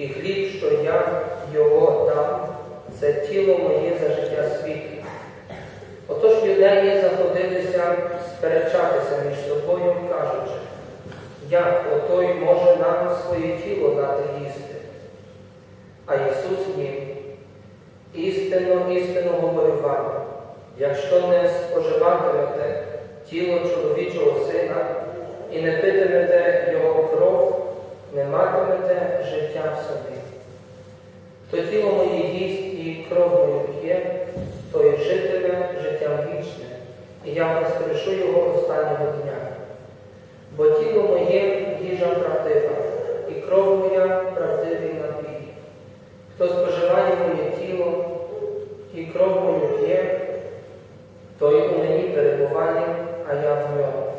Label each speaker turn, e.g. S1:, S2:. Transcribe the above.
S1: і хліб, що я його дам, це тіло моє за життя світу. Отож юдеї заходилися сперечатися між собою, кажучи, як отой може нам своє тіло дати їсти? А Ісус їм: істинно, істинно говорю вам, якщо не споживатимете тіло чоловічого Сина і не питимете Його кров, не матимете життя в собі. Хто тіло моє їсть і кров мою п'є, той житиме життям вічним, і я воскрешу його останнього дня. Бо тіло моє їжа правдива, і кров моя правдивий напій. Хто споживає моє тіло і кров мою п'є, той у мені перебуває, а я в ньому.